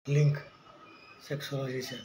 Link सेक्सॉलॉजीच्या.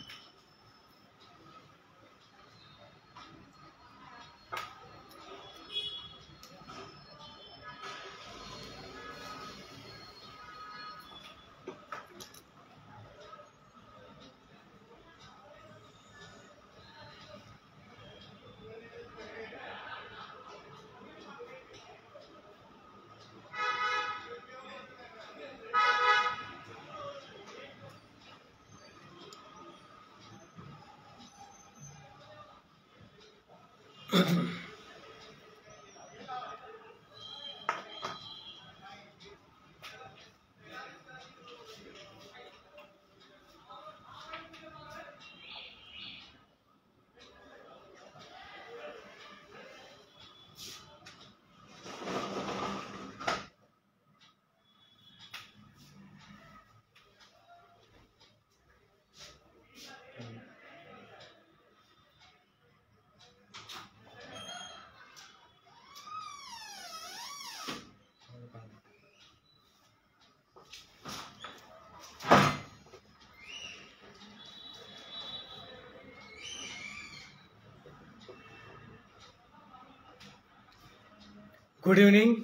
Good evening.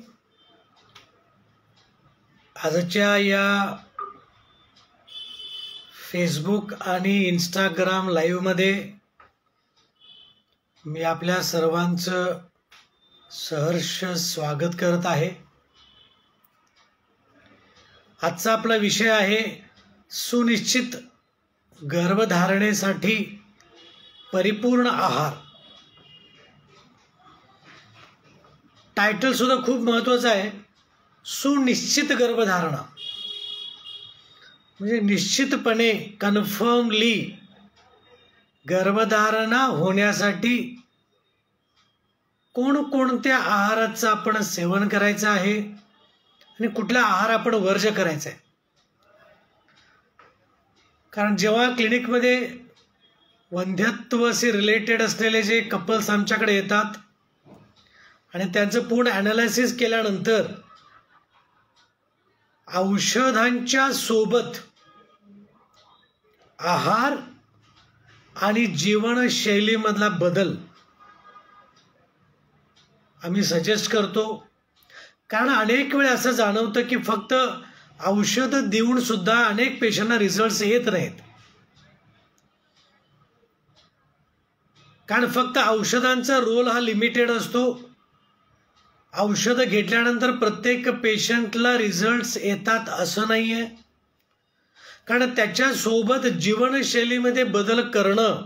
आजच्या या Facebook आणि इंस्टाग्राम लाईव्हमध्ये मी आपल्या सर्वांचं सहर्ष स्वागत करत आहे. आजचा आपला विषय आहे सुनिश्चित गर्भधारणेसाठी परिपूर्ण आहार. टायटल सुद्धा खूप महत्त्वाचं आहे. सुनिश्चित गर्भधारणा म्हणजे निश्चितपणे कन्फर्मली गर्भधारणा होण्यासाठी कोणकोणत्या आहाराचं आपण सेवन करायचं आहे आणि कुठला आहार आपण वर्ज करायचा आहे. कारण जेव्हा क्लिनिकमध्ये वंध्यत्वाशी रिलेटेड असलेले जे कपल्स आमच्याकडे येतात आणि त्यांचं पूर्ण ॲनालिसिस केल्यानंतर औषधांच्या सोबत आहार आणि जीवनशैलीमधला बदल आम्ही सजेस्ट करतो. कारण अनेक वेळ असं जाणवतं की फक्त औषधं देऊन सुद्धा अनेक पेशंटना रिझल्ट्स येत नाहीत. कारण फक्त औषधांचा रोल हा लिमिटेड असतो. औषधं घेतल्यानंतर प्रत्येक पेशंटला रिझल्ट्स येतात असं नाही आहे. कारण त्याच्यासोबत जीवनशैलीमध्ये बदल करणं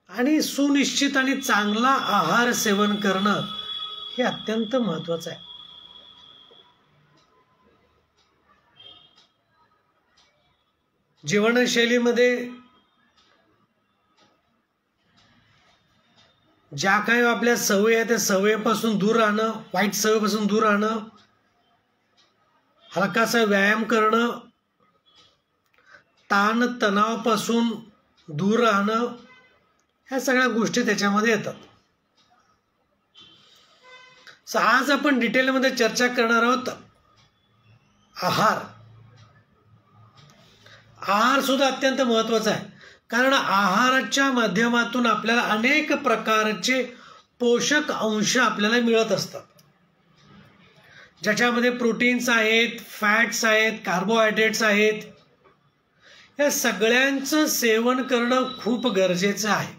आणि सुनिश्चित आणि चांगला आहार सेवन करणं हे अत्यंत महत्त्वाचं आहे. जीवनशैलीमध्ये ज्या काही आपल्या सवयी आहेत त्या सवयीपासून दूर राहणं, वाईट सवयीपासून दूर राहणं, हलकासा व्यायाम करणं, ताण तणावापासून दूर राहणं, ह्या सगळ्या गोष्टी त्याच्यामध्ये येतात. आज आपण डिटेलमध्ये चर्चा करणार आहोत आहार. आहार सुद्धा अत्यंत महत्त्वाचा आहे. कारण आहाराच्या माध्यमातून आपल्याला अनेक प्रकारचे पोषक अंश आपल्याला मिळत असतात, ज्याच्यामध्ये प्रोटीन्स आहेत, फॅट्स आहेत, कार्बोहायड्रेट्स आहेत. या सगळ्यांचं सेवन करणं खूप गरजेचं आहे.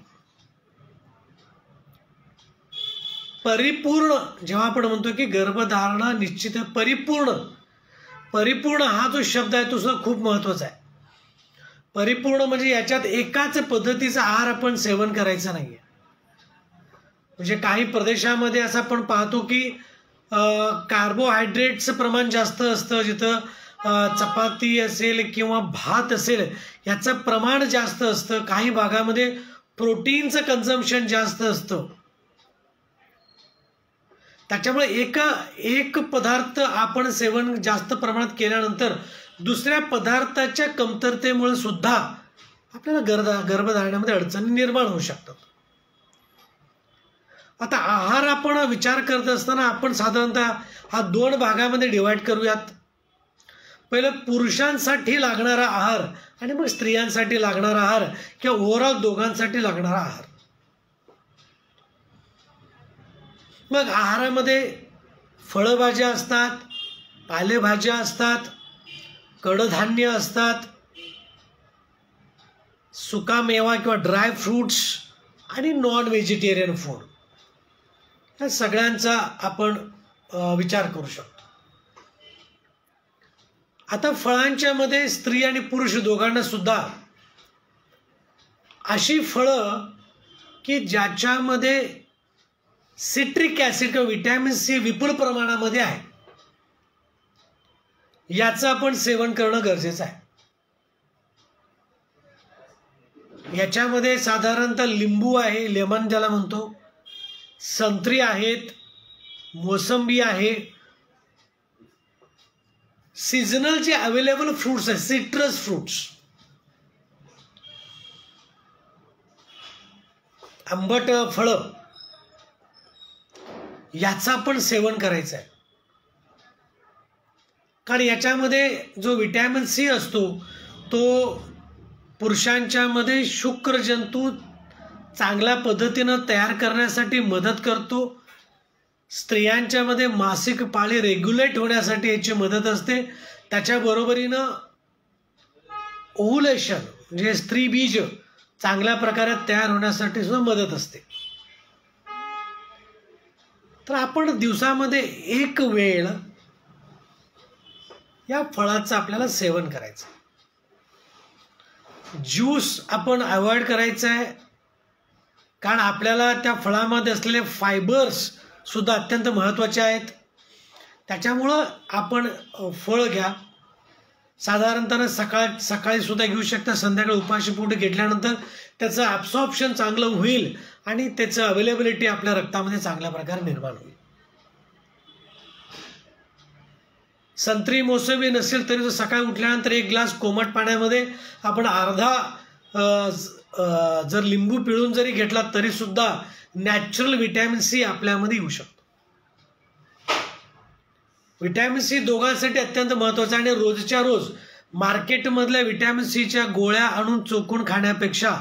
परिपूर्ण जेव्हा आपण म्हणतो की गर्भधारणा निश्चित परिपूर्ण हा जो शब्द आहे तो सुद्धा खूप महत्त्वाचा आहे. परिपूर्ण म्हणजे याच्यात एकाच पद्धतीचा आहार आपण सेवन करायचा नाहीये. म्हणजे काही प्रदेशामध्ये असं आपण पाहतो की कार्बोहायड्रेटचं प्रमाण जास्त असतं. जिथं चपाती असेल किंवा भात असेल याचं प्रमाण जास्त असतं. काही भागामध्ये प्रोटीनचं कन्झम्पशन जास्त असतं. त्याच्यामुळे एक पदार्थ आपण सेवन जास्त प्रमाणात केल्यानंतर दुसऱ्या पदार्थाच्या कमतरतेमुळे सुद्धा आपल्याला गर्भधारणामध्ये अडचणी निर्माण होऊ शकतात. आता आहार आपण विचार करत असताना आपण साधारणतः हा 2 भागामध्ये डिवाइड करूयात. पहिलं पुरुषांसाठी लागणारा आहार आणि मग स्त्रियांसाठी लागणारा आहार किंवा ओव्हरऑल दोघांसाठी लागणारा आहार. मग आहारामध्ये फळभाज्या असतात, पालेभाज्या असतात, कडधान्य असतात, सुकामेवा किंवा ड्राय फ्रूट्स आणि नॉन व्हेजिटेरियन फूड, या सगळ्यांचा आपण विचार करू शकतो. आता फळांच्या मध्ये स्त्री आणि पुरुष दोघांना सुद्धा अशी फळं की ज्याच्यामध्ये सिट्रिक ॲसिड किंवा व्हिटॅमिन सी विपुल प्रमाणामध्ये आहे, याचं आपण सेवन करणं गरजेचं आहे. याच्यामध्ये साधारणतः लिंबू आहे, लेमन ज्याला म्हणतो, संत्री आहेत, मोसंबी आहे, सीजनल जे अवेलेबल फ्रूट्स आहेत, सिट्रस फ्रूट्स, आंबट फळं, याचं आपण सेवन करायचं आहे. कारण याच्यामध्ये जो व्हिटॅमिन सी असतो तो पुरुषांच्या मध्ये शुक्रजंतू चांगल्या पद्धतीनं तयार करण्यासाठी मदत करतो. स्त्रियांच्या मध्ये मासिक पाळी रेग्युलेट होण्यासाठी याची मदत असते. त्याच्याबरोबरीनं ओव्हुलेशन म्हणजे स्त्री बीज चांगल्या प्रकारे तयार होण्यासाठी सुद्धा मदत असते. तर आपण दिवसामध्ये एक वेळ या फळाचं आपल्याला सेवन करायचं. ज्यूस आपण अवॉइड करायचं आहे, कारण आपल्याला त्या फळामध्ये असलेले फायबर्स सुद्धा अत्यंत महत्त्वाचे आहेत. त्याच्यामुळं आपण फळ घ्या. साधारणतः सकाळी सुद्धा घेऊ शकता, संध्याकाळी उपाशीपोटी घेतल्यानंतर त्याचं ॲब्सॉर्प्शन चांगलं होईल आणि त्याचं अवेलेबिलिटी आपल्या रक्तामध्ये चांगल्या प्रकारे निर्माण होईल. संत्री मोसंबी नसेल तरी तो सकाळी उठल्यानंतर एक ग्लास कोमट पाण्यामध्ये आपण अर्धा जर लिंबू पिळून जरी घेतला तरी सुद्धा नॅचरल व्हिटॅमिन सी आपल्यामध्ये येऊ शकतो. व्हिटॅमिन सी दोघांसाठी अत्यंत महत्त्वाचं आहे आणि रोजच्या रोज मार्केटमधल्या व्हिटॅमिन सीच्या गोळ्या आणून चोखून खाण्यापेक्षा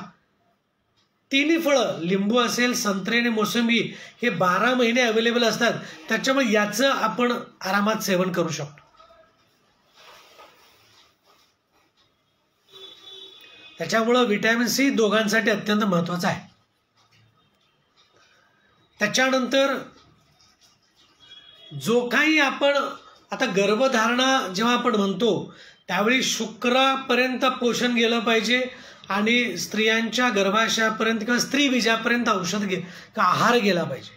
तिन्ही फळं, लिंबू असेल, संत्री आणि मोसंबी, हे 12 महिने अवेलेबल असतात. त्याच्यामुळे याचं आपण आरामात सेवन करू शकतो. त्याच्यामुळं व्हिटॅमिन सी दोघांसाठी अत्यंत महत्त्वाचं आहे. त्याच्यानंतर जो काही आपण आता गर्भधारणा जेव्हा आपण म्हणतो त्यावेळी शुक्रापर्यंत पोषण गेलं पाहिजे आणि स्त्रियांच्या गर्भाशयापर्यंत किंवा स्त्री बीजापर्यंत आहार गेला पाहिजे.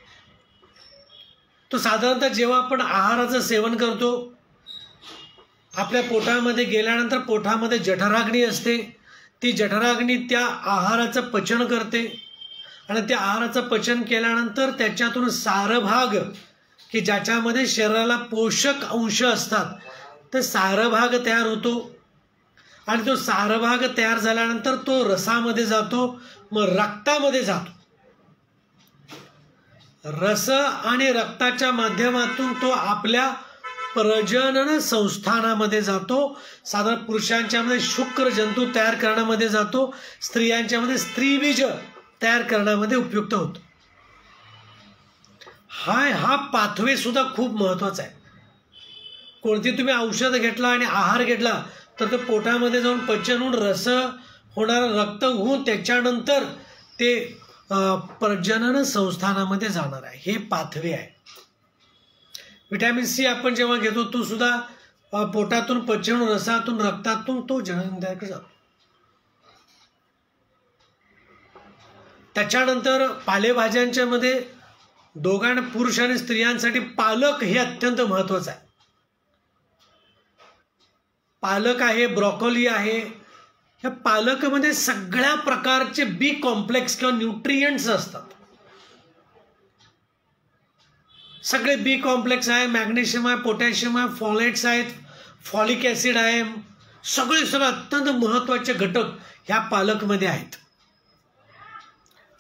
तो साधारणतः जेव्हा आपण आहाराचं सेवन करतो, आपल्या पोटामध्ये गेल्यानंतर पोटामध्ये जठराग्नी असते. ती जठराग्नी त्या आहाराचं पचन करते आणि त्या आहाराचं पचन केल्यानंतर त्याच्यातून सारभाग की ज्याच्यामध्ये शरीराला पोषक अंश असतात, तर सारभाग तयार होतो आणि तो सारभाग तयार झाल्यानंतर तो रसामध्ये जातो, मग रक्तामध्ये जातो. रस आणि रक्ताच्या माध्यमातून तो आपल्या प्रजनन संस्थानामध्ये जातो. साधारण पुरुषांच्यामध्ये शुक्र जंतू तयार करण्यामध्ये जातो, स्त्रियांच्यामध्ये स्त्रीबीज तयार करण्यामध्ये उपयुक्त होतो. हा पाथवे सुद्धा खूप महत्त्वाचा आहे. कोणती तुम्ही औषध घेतला आणि आहार घेतला तर ते पोटामध्ये जाऊन पचन होऊन रस होणारं रक्त होऊन त्याच्यानंतर ते प्रजनन संस्थानामध्ये जाणार आहे. हे पाथवे आहे. व्हिटॅमिन सी आपण जेव्हा घेतो तो सुद्धा पोटातून पचन, रसातून, रक्तातून तो जननेंद्रियाकडे जातो. त्याच्यानंतर पालेभाज्यांच्या मध्ये दोघांना, पुरुष आणि स्त्रियांसाठी पालक हे अत्यंत महत्त्वाचं आहे. पालक आहे, ब्रॉकोली आहे. ह्या पालकमध्ये सगळ्या प्रकारचे बी कॉम्प्लेक्स किंवा न्यूट्रिएंट्स असतात. सगळे बी कॉम्प्लेक्स आहे, मॅग्नेशियम आहे, पोटॅशियम आहे, फॉलेट्स आहेत, फॉलिक ॲसिड आहे. सगळे अत्यंत महत्त्वाचे घटक ह्या पालकमध्ये आहेत.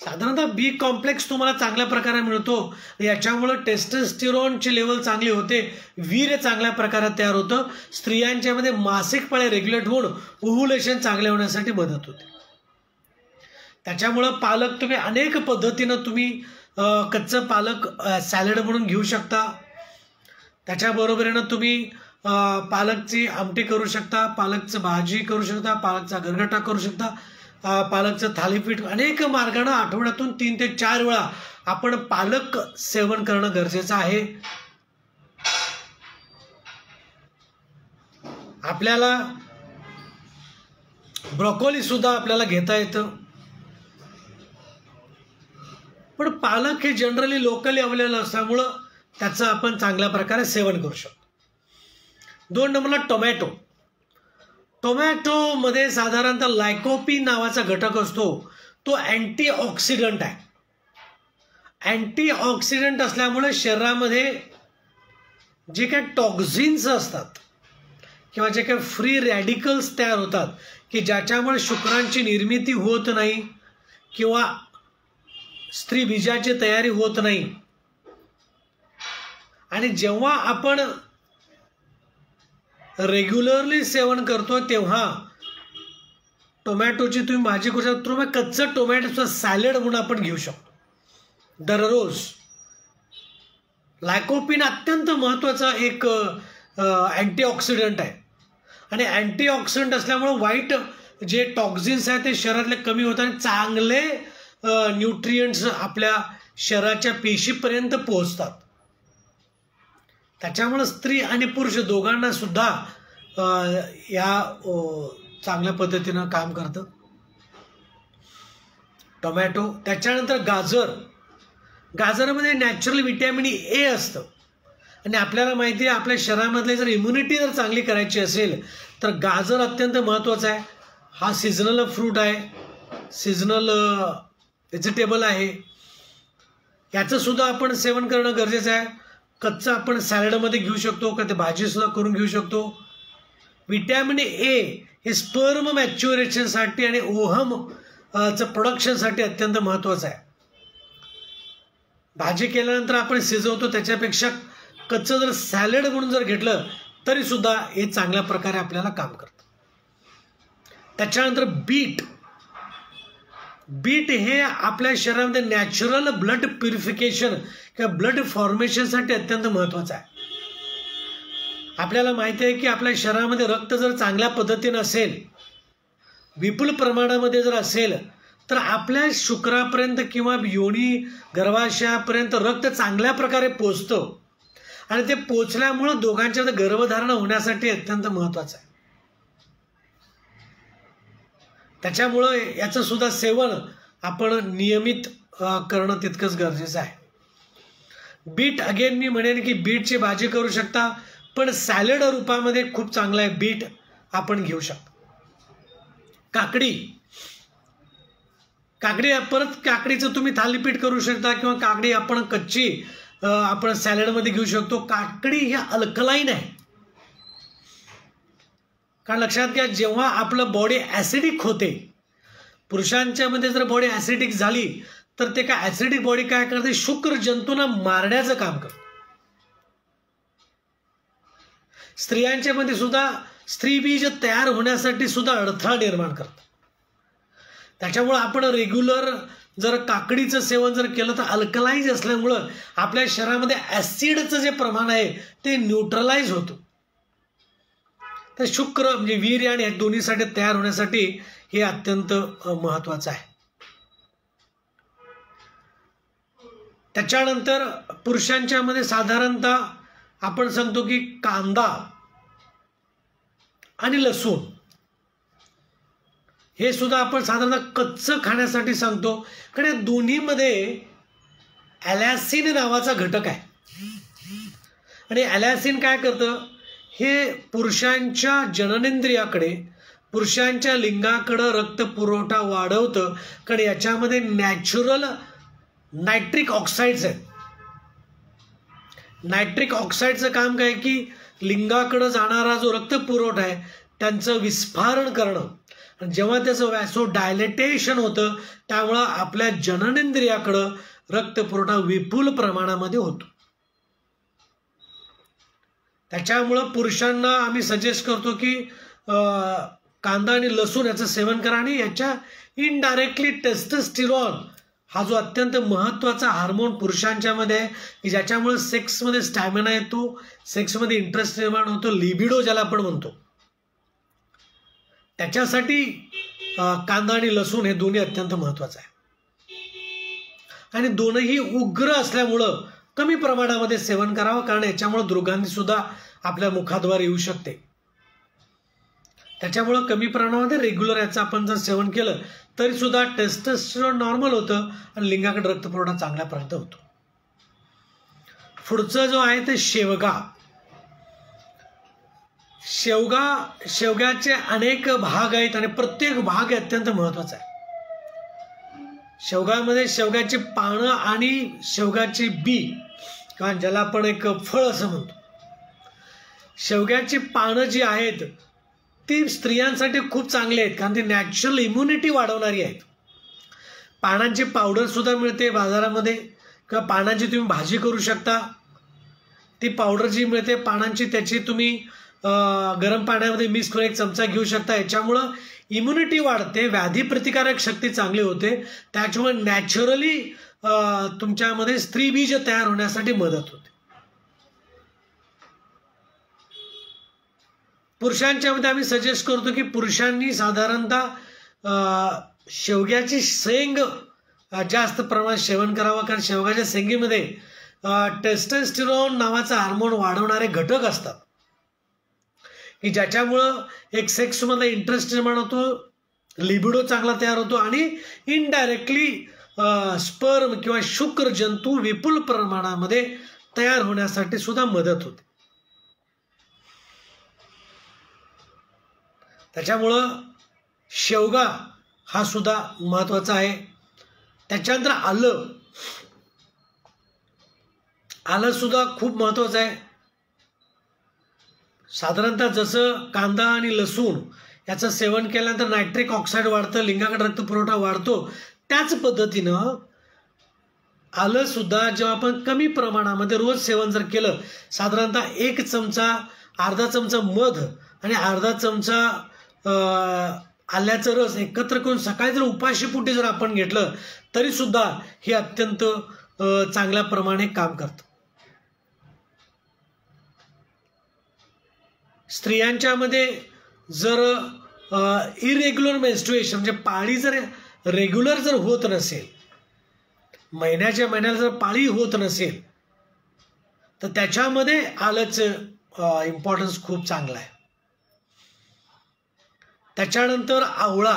साधारणतः बी कॉम्प्लेक्स तुम्हाला चांगल्या प्रकारे मिळतो. याच्यामुळे टेस्टोस्टेरोनची लेवल चांगली होते, वीर्य चांगल्या प्रकारे तयार होतं, स्त्रियांच्यामध्ये मासिक पाळी रेग्युलेट होऊन ओव्ह्युलेशन चांगले होण्यासाठी मदत होते. त्याच्यामुळं पालक तुम्ही अनेक पद्धतीनं तुम्ही कच्चं पालक सॅलड म्हणून घेऊ शकता. त्याच्याबरोबरीनं तुम्ही पालकची आमटी करू शकता, पालकचं भाजी करू शकता, पालकचा गरगटा करू शकता, पालकचं थालीपीठ. अनेक मार्गानं आठवड्यातून 3 ते 4 वेळा आपण पालक सेवन करणं गरजेचं आहे. आपल्याला ब्रोकोली सुद्धा आपल्याला घेता येतं, पण पालक हे जनरली लोकली अवेलेबल असल्यामुळं त्याचं आपण चांगल्या प्रकारे सेवन करू शकतो. 2 नंबरला टोमॅटो. टोमॅटोमध्ये साधारणतः लायकोपीन नावाचा घटक असतो, तो अँटीऑक्सिडंट आहे. अँटीऑक्सिडंट असल्यामुळे शरीरामध्ये जे काही टॉक्झिन्स असतात किंवा जे काही फ्री रॅडिकल्स तयार होतात की ज्याच्यामुळे शुक्रांची निर्मिती होत नाही किंवा स्त्री बीजाची तयारी होत नाही. आणि जेव्हा आपण रेग्युलरली सेवन करतो तेव्हा टोमॅटोची तुम्ही भाजी करू शकता. तुम्ही कच्चं टोमॅटोचं सॅलड म्हणून आपण घेऊ शकतो दररोज. लायकोपीन अत्यंत महत्त्वाचा एक अँटीऑक्सिडंट आहे आणि अँटीऑक्सिडंट असल्यामुळे वाईट जे टॉक्झिन्स आहेत ते शरीरातले कमी होतात आणि चांगले न्यूट्रिएंट्स आपल्या शरीराच्या पेशीपर्यंत पोहोचतात. त्याच्यामुळे स्त्री आणि पुरुष दोघांना सुद्धा या चांगल्या पद्धतीनं काम करतं टोमॅटो. त्याच्यानंतर गाजर. गाजरामध्ये नॅचरल व्हिटॅमिन ए असतं आणि आपल्याला माहिती आहे आपल्या शरीरामधले जर इम्युनिटी जर चांगली करायची असेल तर गाजर अत्यंत महत्त्वाचा आहे. हा सीझनल फ्रूट आहे, सीझनल व्हेजिटेबल आहे, याचं सुद्धा आपण सेवन करणं गरजेचं आहे. कच्चं आपण सॅलडमध्ये घेऊ शकतो का ते भाजीसुद्धा करून घेऊ शकतो. व्हिटॅमिन ए हे स्पर्म मॅच्युरेशनसाठी आणि ओहमचं प्रोडक्शनसाठी अत्यंत महत्त्वाचं आहे. भाजी केल्यानंतर आपण शिजवतो त्याच्यापेक्षा कच्चं जर सॅलड म्हणून जर घेतलं तरी सुद्धा हे चांगल्या प्रकारे आपल्याला काम करतं. त्याच्यानंतर बीट. बीट हे आपल्या शरीरामध्ये नॅचरल ब्लड प्युरिफिकेशन किंवा ब्लड फॉर्मेशनसाठी अत्यंत महत्त्वाचं आहे. आपल्याला माहिती आहे की आपल्या शरीरामध्ये रक्त जर चांगल्या पद्धतीनं असेल, विपुल प्रमाणामध्ये जर असेल तर आपल्या शुक्रापर्यंत किंवा योनी गर्भाशयापर्यंत रक्त चांगल्या प्रकारे पोचतं आणि ते पोचल्यामुळं दोघांच्या गर्भधारणा होण्यासाठी अत्यंत महत्त्वाचं आहे. त्याच्यामुळं याचं सुद्धा सेवन आपण नियमित करणं तितकंच गरजेचं आहे. बीट अगेन मी म्हणेन की बीटची भाजी करू शकता, पण सॅलड रूपामध्ये खूप चांगलं आहे बीट आपण घेऊ शकता. काकडी. परत काकडीचं तुम्ही थालीपीठ करू शकता किंवा काकडी आपण कच्ची आपण सॅलडमध्ये घेऊ शकतो. काकडी ही अल्कलाईन आहे. कारण लक्षात घ्या जेव्हा आपलं बॉडी ॲसिडिक होते, पुरुषांच्या मध्ये जर बॉडी ॲसिडिक झाली तर ते काय ॲसिडिक बॉडी काय करते, शुक्र जंतूंना मारण्याचं काम करते. स्त्रियांच्या मध्ये सुद्धा स्त्रीबीज तयार होण्यासाठी सुद्धा अडथळा निर्माण करतात. त्याच्यामुळे आपण रेग्युलर जर काकडीचं सेवन जर केलं तर अल्कलाइज असल्यामुळं आपल्या शरीरामध्ये ॲसिडचं जे प्रमाण आहे ते न्यूट्रलाइज होतं. तर शुक्र म्हणजे वीर्य आणि दोन्हीसाठी तयार होण्यासाठी हे अत्यंत महत्त्वाचं आहे. त्याच्यानंतर पुरुषांच्या मध्ये साधारणतः आपण सांगतो की कांदा आणि लसूण हे सुद्धा आपण साधारणतः कच्चं खाण्यासाठी सांगतो, कारण या दोन्हीमध्ये ॲलॅसिन नावाचा घटक आहे. आणि ॲलॅसिन काय करतं, हे पुरुषांच्या जननेंद्रियाकडे पुरुषांच्या लिंगाकडं रक्त पुरवठा वाढवतं, कारण याच्यामध्ये नॅचरल नायट्रिक ऑक्साईड्स आहेत. नायट्रिक ऑक्साईडचं काम काय की लिंगाकडं जाणारा जो रक्त पुरवठा आहे त्यांचं विस्फारण करणं जेव्हा त्याचं वॅसो डायलेटेशन होतं त्यामुळं आपल्या जननेंद्रियाकडं रक्तपुरवठा विपुल प्रमाणामध्ये होतो. त्याच्यामुळं पुरुषांना आम्ही सजेस्ट करतो की कांदा आणि लसूण याचं सेवन करा, आणि याच्या इनडायरेक्टली टेस्टोस्टेरॉन हा जो अत्यंत महत्त्वाचा हार्मोन पुरुषांच्या मध्ये आहे की ज्याच्यामुळे सेक्समध्ये स्टॅमिना येतो, सेक्समध्ये इंटरेस्ट निर्माण होतो, लिबिडो ज्याला आपण म्हणतो, त्याच्यासाठी कांदा आणि लसूण हे दोन्ही अत्यंत महत्त्वाचं आहे. आणि दोनही उग्र असल्यामुळं कमी प्रमाणामध्ये सेवन करावं, कारण याच्यामुळे दुर्गंधी सुद्धा आपल्या मुखाद्वारे येऊ शकते. त्याच्यामुळं कमी प्रमाणामध्ये रेग्युलर याचं आपण जर सेवन केलं तरी सुद्धा टेस्टोस्टेरॉन नॉर्मल होतं आणि लिंगाकडे रक्तपुरवठा चांगल्या प्रकारे होतो. पुढचं जो आहे ते शेवगा. शेवग्याचे अनेक भाग आहेत आणि प्रत्येक भाग अत्यंत महत्त्वाचा आहे. शेवगामध्ये शेवग्याची पानं आणि शेवग्याची बी किंवा ज्याला आपण एक फळ असं म्हणतो, शेवग्याची पानं जी आहेत ती स्त्रियांसाठी खूप चांगली आहेत, कारण ती नॅचरल इम्युनिटी वाढवणारी आहेत. पानांची पावडर सुद्धा मिळते बाजारामध्ये, किंवा पानांची तुम्ही भाजी करू शकता. ती पावडर जी मिळते पानांची त्याची तुम्ही गरम पाण्यामध्ये मिक्स करून 1 चमचा घेऊ शकता. याच्यामुळं इम्युनिटी वाढते, व्याधी प्रतिकारक शक्ती चांगली होते, त्याच्यामुळे नॅचरली तुमच्यामध्ये स्त्रीबीज तयार होण्यासाठी मदत होते. पुरुषांच्या मध्ये आम्ही सजेस्ट करतो की पुरुषांनी साधारणतः शेवग्याची शेंग जास्त प्रमाणात सेवन करावं, कारण शेवग्याच्या शेंगेमध्ये टेस्टोस्टेरॉन नावाचा हार्मोन वाढवणारे घटक असतात की ज्याच्यामुळं एक सेक्समध्ये इंटरेस्ट निर्माण होतो, लिबिडो चांगला तयार होतो आणि इनडायरेक्टली स्पर्म किंवा शुक्र जंतू विपुल प्रमाणामध्ये तयार होण्यासाठी सुद्धा मदत होते. त्याच्यामुळं शेवगा हा सुद्धा महत्त्वाचा आहे. त्याच्यानंतर आलं सुद्धा खूप महत्त्वाचं आहे. साधारणतः जसं कांदा आणि लसूण याचं सेवन केल्यानंतर नायट्रिक ऑक्साईड वाढतं, लिंगाकडे रक्तपुरवठा वाढतो, त्याच पद्धतीनं आलं सुद्धा जेव्हा आपण कमी प्रमाणामध्ये रोज सेवन जर केलं, साधारणतः 1 चमचा, अर्धा चमचा मध आणि अर्धा चमचा आल्याचं रस एकत्र करून सकाळी जर उपाशीपोटी जर आपण घेतलं तरी सुद्धा हे अत्यंत चांगल्या प्रमाणे काम करतं. स्त्रियांच्या मध्ये जर इरेग्युलर मेन्स्ट्रुएशन म्हणजे पाळी जर रेग्युलर जर होत नसेल, महिन्याच्या महिन्याला जर पाळी होत नसेल, तर त्याच्यामध्ये आलंच इम्पॉर्टन्स खूप चांगला आहे. त्याच्यानंतर आवळा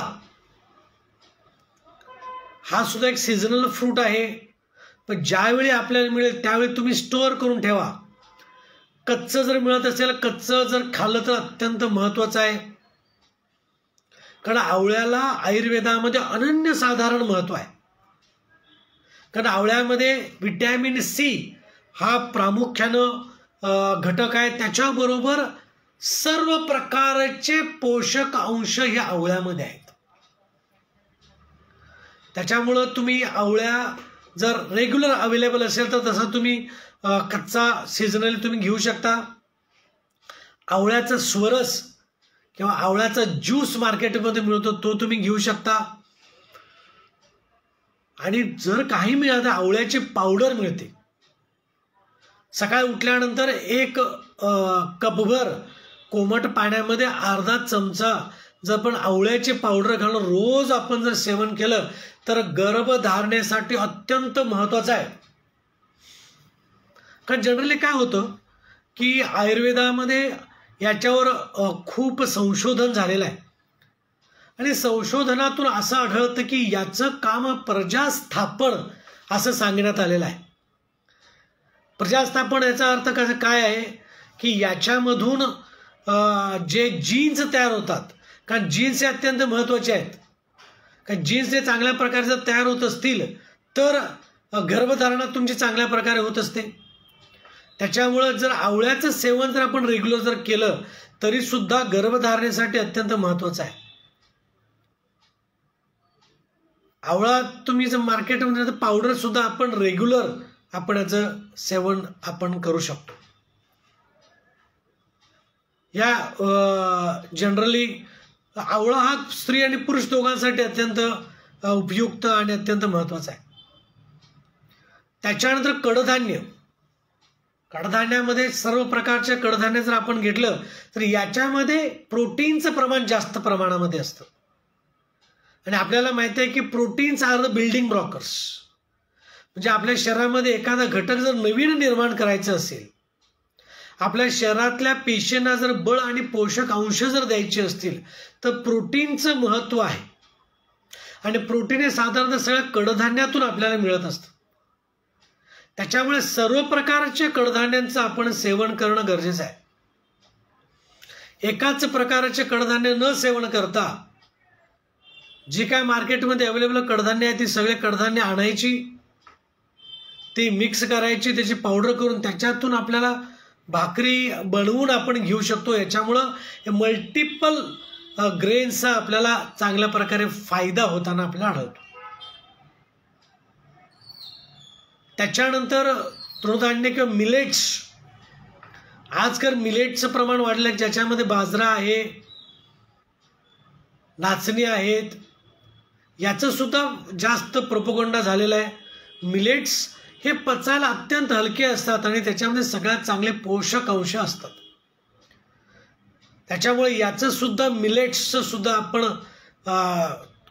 हा सुद्धा एक सीझनल फ्रूट आहे, पण ज्यावेळी आपल्याला मिळेल त्यावेळी तुम्ही स्टोअर करून ठेवा. कच्चं जर मिळत असेल, कच्चं जर खाल्लं तर अत्यंत महत्त्वाचं आहे, कारण आवळ्याला आयुर्वेदामध्ये अनन्यसाधारण महत्त्व आहे. कारण आवळ्यामध्ये व्हिटॅमिन सी हा प्रामुख्यानं घटक आहे. त्याच्याबरोबर सर्व प्रकारचे पोषक अंश हे आवळ्यामध्ये आहेत. त्याच्यामुळं तुम्ही आवळ्या जर रेग्युलर अवेलेबल असेल तर तसा तुम्ही कच्चा सीझनली तुम्ही घेऊ शकता. आवळ्याचा स्वरस किंवा आवळ्याचा ज्यूस मार्केटमध्ये मिळतो, तो तुम्ही घेऊ शकता. आणि जर काही मिळालं तर आवळ्याची पावडर मिळते. सकाळी उठल्यानंतर 1 कपभर कोमट पाण्यामध्ये अर्धा चमचा जर आपण आवळ्याची पावडर घालून रोज आपण जर सेवन केलं तर गर्भधारणेसाठी अत्यंत महत्त्वाचं आहे. कारण जनरली काय होतं की आयुर्वेदामध्ये याच्यावर खूप संशोधन झालेलं आहे आणि संशोधनातून असं आढळतं की याचं काम प्रजास्थापन असं सांगण्यात आलेलं आहे. प्रजास्थापन याचा अर्थ कसं काय आहे की याच्यामधून जे जीन्स तयार होतात, कारण जीन्स हे अत्यंत महत्त्वाचे आहेत, कारण जीन्स हे चांगल्या प्रकारे जर तयार होत असतील तर गर्भधारणा तुमची चांगल्या प्रकारे होत असते. त्याच्यामुळं जर आवळ्याचं सेवन जर आपण रेग्युलर जर केलं तरी सुद्धा गर्भधारणेसाठी अत्यंत महत्त्वाचं आहे. आवळा तुम्ही जर मार्केटमध्ये पावडर सुद्धा आपण रेग्युलर आपण याचं सेवन आपण करू शकतो. या जनरली आवळा हा स्त्री आणि पुरुष दोघांसाठी अत्यंत उपयुक्त आणि अत्यंत महत्त्वाचा आहे. त्याच्यानंतर कडधान्य. कडधान्यामध्ये सर्व प्रकारच्या कडधान्य जर आपण घेतलं तर याच्यामध्ये प्रोटीनचं प्रमाण जास्त प्रमाणामध्ये असतं. आणि आपल्याला माहिती आहे की proteins are the building blockers. म्हणजे आपल्या शरीरामध्ये एखादा घटक जर नवीन निर्माण करायचं असेल, आपल्या शरीरातल्या पेशींना जर बळ आणि पोषक अंश जर द्यायचे असतील तर प्रोटीनचं महत्त्व आहे. आणि प्रोटीन हे साधारणतः सगळ्या कडधान्यातून आपल्याला मिळत असतं. त्याच्यामुळे सर्व प्रकारच्या कडधान्यांचं आपण सेवन करणं गरजेचं आहे. एकाच प्रकारचे कडधान्य न सेवन करता जी काय मार्केटमध्ये अवेलेबल कडधान्य आहे ती सगळे कडधान्य आणायची, ती मिक्स करायची, त्याची पावडर करून त्याच्यातून आपल्याला भाकरी बनवून आपण घेऊ शकतो. याच्यामुळं हे मल्टिपल ग्रेन्सचा आपल्याला चांगल्या प्रकारे फायदा होताना आपल्याला आढळतो. त्याच्यानंतर तृणधान्य किंवा मिलेट्स. आजकाल मिलेट्सचं प्रमाण वाढलं आहे, ज्याच्यामध्ये बाजरा आहे, नाचणी आहेत, याचं सुद्धा जास्त प्रोपगंडा झालेला आहे. मिलेट्स हे पचायला अत्यंत हलके असतात आणि त्याच्यामध्ये सगळ्यात चांगले पोषक अंश असतात. त्याच्यामुळे याचं सुद्धा मिलेट्सचं सुद्धा आपण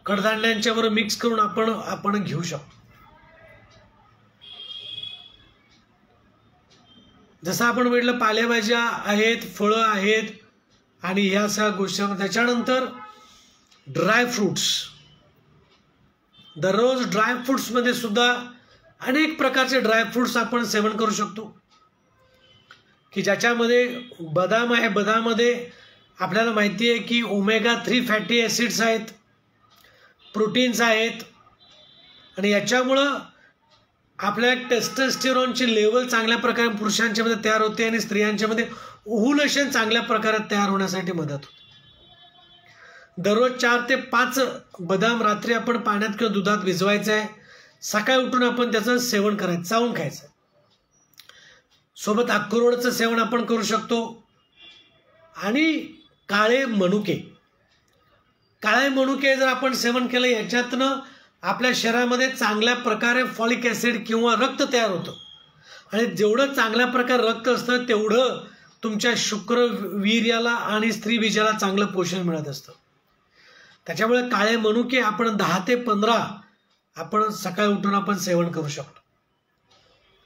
कडधान्यांच्यावर मिक्स करून आपण घेऊ शकतो. जसं आपण म्हटलं पालेभाज्या आहेत, फळं आहेत आणि ह्या सगळ्या गोष्टी. त्याच्यानंतर ड्रायफ्रूट्स. दररोज ड्रायफ्रूट्समध्ये सुद्धा अनेक प्रकारचे ड्रायफ्रूट्स आपण सेवन करू शकतो की ज्याच्यामध्ये बदाम आहे. बदाममध्ये आपल्याला माहिती आहे की ओमेगा 3 फॅटी ॲसिड्स आहेत, प्रोटीन्स आहेत आणि याच्यामुळं आपल्या टेस्टोस्टेरॉनची लेवल चांगल्या प्रकारे पुरुषांच्यामध्ये तयार होते आणि स्त्रियांच्यामध्ये ओव्ह्युलेशन चांगल्या प्रकारे तयार होण्यासाठी मदत होते. दररोज 4 ते 5 बदाम रात्री आपण पाण्यात किंवा दुधात भिजवायचं आहे. सकाळी उठून आपण त्याचं सेवन करायचं, चावून खायचं. सोबत अक्रोडचं सेवन आपण करू शकतो. आणि काळे मनुके. काळे मनुके जर आपण सेवन केलं याच्यातनं आपल्या शरीरामध्ये चांगल्या प्रकारे फॉलिक ॲसिड किंवा रक्त तयार होतं. आणि जेवढं चांगल्या प्रकारे रक्त असतं तेवढं तुमच्या शुक्रवीर्याला आणि स्त्रीबीजाला चांगलं पोषण मिळत असतं. त्याच्यामुळे काळे मनुके आपण 10 ते 15 आपण सकाळी उठून आपण सेवन करू शकतो.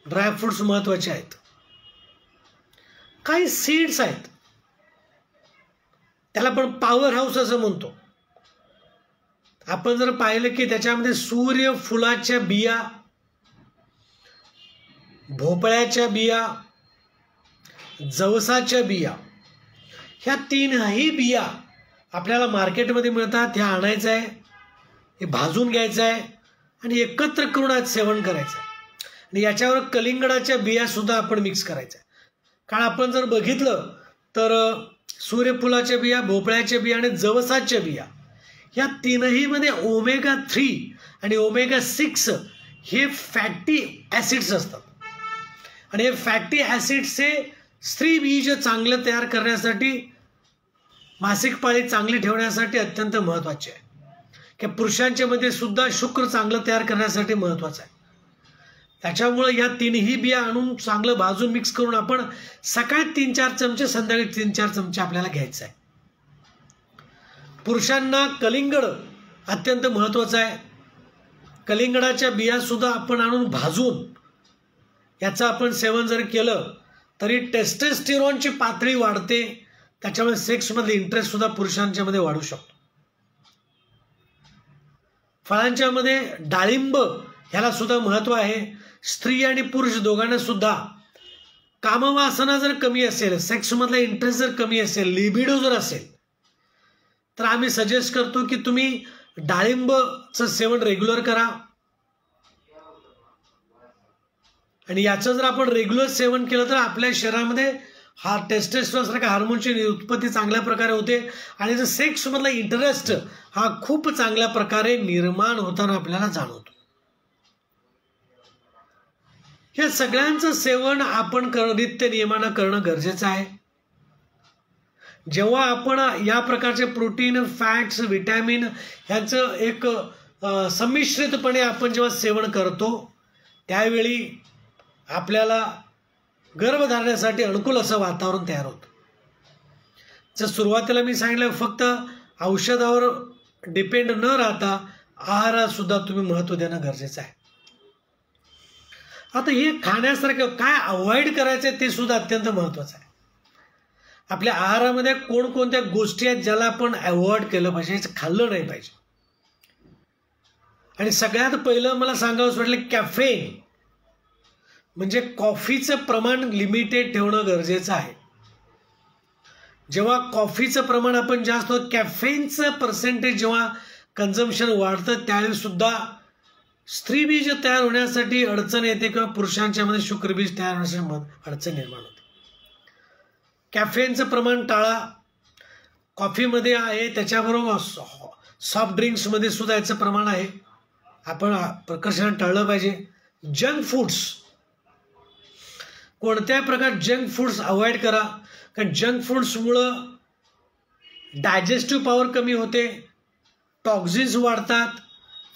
ड्रायफ्रुट्स महत्त्वाचे आहेत. काही सीड्स आहेत, त्याला आपण पॉवर हाऊस असं म्हणतो. आपण जर पाहिलं की त्याच्यामध्ये सूर्यफुलाच्या बिया, भोपळ्याच्या बिया, जवसाच्या बिया, ह्या 3ही बिया आपल्याला मार्केटमध्ये मिळतात. ह्या आणायचं आहे, हे भाजून घ्यायचं आहे आणि एकत्र करून आज सेवन करायचं आहे. आणि याच्यावर कलिंगडाच्या बिया सुद्धा आपण मिक्स करायच्या. कारण आपण जर बघितलं तर सूर्यफुलाच्या बिया, भोपळ्याच्या बिया आणि जवसाच्या बिया या 3ही मध्ये ओमेगा 3 आणि ओमेगा 6 हे फॅटी ॲसिड्स असतात. आणि हे फॅटी ॲसिड्स हे स्त्री बीज चांगलं तयार करण्यासाठी, मासिक पाळी चांगली ठेवण्यासाठी अत्यंत महत्त्वाचे आहे. की पुरुषांच्या मध्ये सुद्धा शुक्र चांगलं तयार करण्यासाठी महत्त्वाचं आहे. त्याच्यामुळे या 3ही बिया आणून चांगलं भाजून मिक्स करून आपण सकाळी 3-4 चमचे, संध्याकाळी 3-4 चमचे आपल्याला घ्यायचं आहे. पुरुषांना कलिंगड अत्यंत महत्त्वाचं आहे. कलिंगडाच्या बिया सुद्धा आपण आणून भाजून याचं आपण सेवन जर केलं तरी टेस्टोस्टेरॉनची पातळी वाढते. त्याच्यामुळे सेक्समध्ये इंटरेस्ट सुद्धा पुरुषांच्या मध्ये वाढू शकतो. फळांच्या मध्ये डाळिंब ह्याला सुद्धा महत्त्व आहे. स्त्री आणि पुरुष दोघांना सुद्धा कामवासना जर कमी असेल, सेक्समधला इंटरेस्ट जर कमी असेल, लिबिडो जर असेल तर आम्ही सजेस्ट करतो की तुम्ही डाळिंबचं सेवन रेग्युलर करा. आणि याचं जर आपण रेग्युलर सेवन केलं तर आपल्या शरीरामध्ये हा टेस्टोस्टेरोन सारख्या हार्मोनची उत्पत्ती चांगल्या प्रकारे होते आणि जो सेक्समधला इंटरेस्ट हा खूप चांगल्या प्रकारे निर्माण होताना आपल्याला जाणवतो. या सगळ्यांचं सेवन आपण नित्य नियमानं करणं गरजेचं आहे. जेव्हा आपण या प्रकारचे प्रोटीन, फॅट्स, विटॅमिन ह्यांचं एक संमिश्रितपणे आपण जेव्हा सेवन करतो त्यावेळी आपल्याला गर्भधारणासाठी अनुकूल असं वातावरण तयार होतं. जर सुरुवातीला मी सांगितलं फक्त औषधावर डिपेंड न राहता आहारात सुद्धा तुम्ही महत्त्व देणं गरजेचं आहे. आता हे खाण्यासारखं काय अवॉइड करायचं ते सुद्धा अत्यंत महत्त्वाचं आहे. आपल्या आहारामध्ये कोणकोणत्या गोष्टी आहेत ज्याला आपण अवॉइड केलं पाहिजे, खाल्लं नाही पाहिजे. आणि सगळ्यात पहिलं मला सांगावंसं वाटलं कॅफेन म्हणजे कॉफीचं प्रमाण लिमिटेड ठेवणं गरजेचं आहे. जेव्हा कॉफीचं प्रमाण आपण जास्त होतं, कॅफेनचं पर्सेंटेज जेव्हा कन्झम्पशन वाढतं त्यावेळी सुद्धा स्त्रीबीज तयार होण्यासाठी अडचण येते किंवा पुरुषांच्या मध्ये शुक्रबीज तयार होण्यासाठी अडचण निर्माण होते. कॅफेनचं प्रमाण टाळा. कॉफीमध्ये आहे त्याच्याबरोबर सॉफ्ट ड्रिंक्समध्ये सुद्धा याचं प्रमाण आहे, आपण प्रकर्षाने टाळलं पाहिजे. जंक फूड्स, कोणत्याही प्रकार जंक फूड्स अवॉइड करा, कारण जंक फूड्समुळं डायजेस्टिव्ह पॉवर कमी होते, टॉक्झिन्स वाढतात,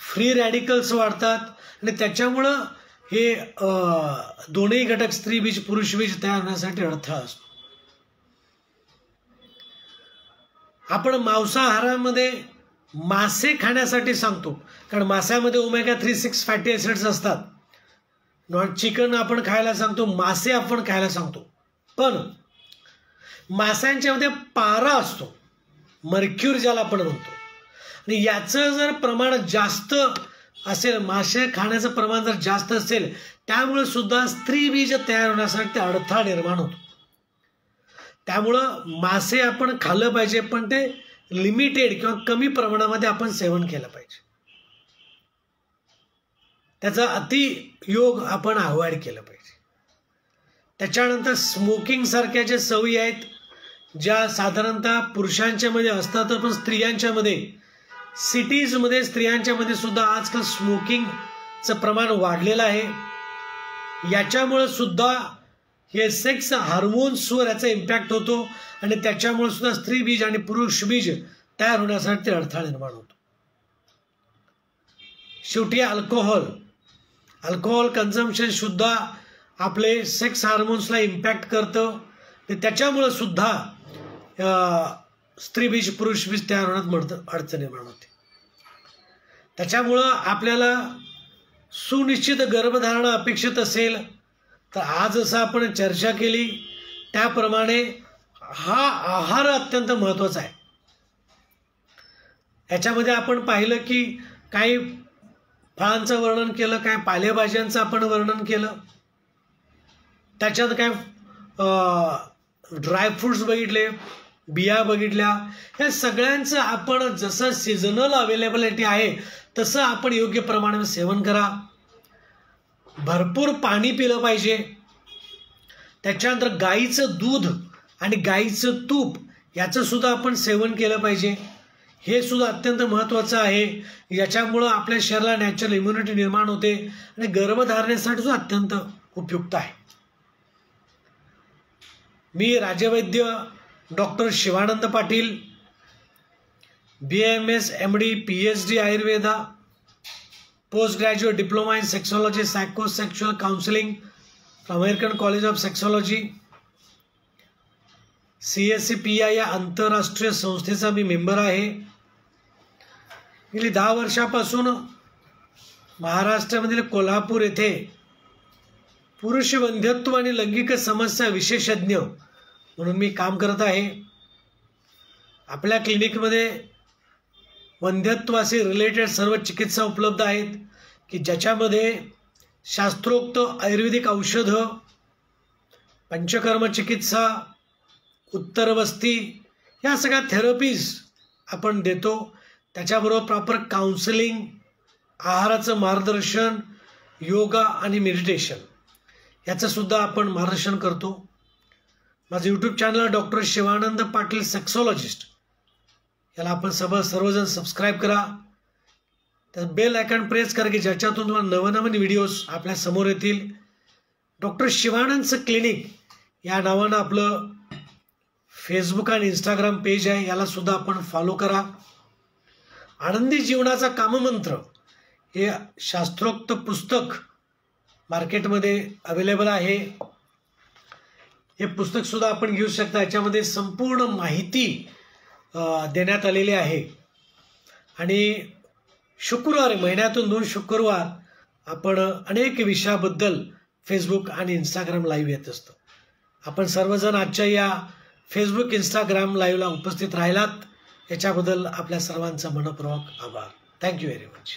फ्री रॅडिकल्स वाढतात आणि त्याच्यामुळं हे दोन्ही घटक स्त्रीबीज पुरुषबीज तयार होण्यासाठी अडथळा असतो. आपण मांसाहारामध्ये मासे खाण्यासाठी सांगतो, कारण माशामध्ये ओमेगा 3-6 फॅटी ॲसिड्स असतात. चिकन आपण खायला सांगतो, मासे आपण खायला सांगतो, पण माशांच्यामध्ये पारा असतो, मर्क्युरी ज्याला आपण म्हणतो, आणि याचं जर प्रमाण जास्त असेल, मासे खाण्याचं प्रमाण जर जास्त असेल त्यामुळे सुद्धा स्त्रीबीज तयार होण्यासाठी अडथळा निर्माण होतो. त्यामुळं मासे आपण खाल्लं पाहिजे, पण ते लिमिटेड किंवा कमी प्रमाणामध्ये आपण सेवन केलं पाहिजे. त्याचा अतियोग आपण अवॉइड केलं पाहिजे. त्याच्यानंतर स्मोकिंग सारख्या ज्या सवयी आहेत ज्या साधारणतः पुरुषांच्या मध्ये असतात पण स्त्रियांच्या मध्ये, सिटीजमध्ये स्त्रियांच्या मध्ये सुद्धा आजकाल स्मोकिंगचं प्रमाण वाढलेलं आहे. याच्यामुळे सुद्धा हे सेक्स हार्मोन्सवर याचा इम्पॅक्ट होतो आणि त्याच्यामुळे सुद्धा स्त्रीबीज आणि पुरुषबीज तयार होण्यासाठी अडथळा निर्माण होतो. शेवटी अल्कोहोल कन्झम्पशन सुद्धा आपले सेक्स हार्मोन्सला इम्पॅक्ट करतं, त्याच्यामुळे सुद्धा स्त्रीबीज पुरुषबीज तयार होण्यात अडचण निर्माण होते. त्याच्यामुळं आपल्याला सुनिश्चित गर्भधारणा अपेक्षित असेल तर आज जसं आपण चर्चा केली त्याप्रमाणे हा आहार अत्यंत महत्त्वाचा आहे. याच्यामध्ये आपण पाहिलं की काही फळांचं वर्णन केलं, काय पालेभाज्यांचं आपण वर्णन केलं, त्याच्यात काय ड्रायफ्रूट्स बघितले, बिया बघितल्या. ह्या सगळ्यांचं आपण जसं सीझनल अवेलेबिलिटी आहे तसं आपण योग्य प्रमाणात सेवन करा. भरपूर पाणी पिलं पाहिजे. त्याच्यानंतर गाईचं दूध आणि गाईचं तूप याचं सुद्धा आपण सेवन केलं पाहिजे. हे सुद्धा अत्यंत महत्त्वाचं आहे. याच्यामुळं आपल्या शरीराला नॅचरल इम्युनिटी निर्माण होते आणि गर्भधारणेसाठी सुद्धा अत्यंत उपयुक्त आहे. मी राजवैद्य doctor Shivanand Patil, BAMS, MD, PhD Ayurveda, post graduate diploma in sexology, psychosexual counselling from American college of sexology, CSCPI या आंतरराष्ट्रीय संस्थेचा मी मेंबर आहे. गेली 10 वर्षापासून महाराष्ट्रामधील कोल्हापूर येथे पुरुष वंध्यत्व आणि लैंगिक समस्या विशेषज्ञ म्हणून मी काम करत आहे. आपल्या क्लिनिकमध्ये वंध्यत्वाशी रिलेटेड सर्व चिकित्सा उपलब्ध आहेत की ज्याच्यामध्ये शास्त्रोक्त आयुर्वेदिक औषधं, पंचकर्म चिकित्सा, उत्तरवस्ती या सगळ्या थेरपीज आपण देतो. त्याच्याबरोबर प्रॉपर काउन्सिलिंग, आहाराचं मार्गदर्शन, योगा आणि मेडिटेशन याचं सुद्धा आपण मार्गदर्शन करतो. माझं YouTube channel doctor Shivanand Patil sexologist, याला आपण सर्वजण सबस्क्राईब करा. त्या बेल आयकॉन प्रेस करा की ज्याच्यातून तुम्हाला नवनवीन व्हिडिओज आपल्या समोर येतील. डॉक्टर शिवानंदचं क्लिनिक या नावानं आपलं फेसबुक आणि इंस्टाग्राम पेज आहे, याला सुद्धा आपण फॉलो करा. आनंदी जीवनाचा काममंत्र हे शास्त्रोक्त पुस्तक मार्केटमध्ये अवेलेबल आहे. हे पुस्तक सुद्धा आपण घेऊ शकता. याच्यामध्ये संपूर्ण माहिती देण्यात आलेली आहे. आणि शुक्रवार, महिन्यातून 2 शुक्रवार आपण अनेक विषयाबद्दल फेसबुक आणि इंस्टाग्राम लाईव्ह येत असतो. आपण सर्वजण आजच्या या फेसबुक इंस्टाग्राम लाईव्हला उपस्थित राहिलात याच्याबद्दल आपल्या सर्वांचा मनपूर्वक आभार. Thank you very much.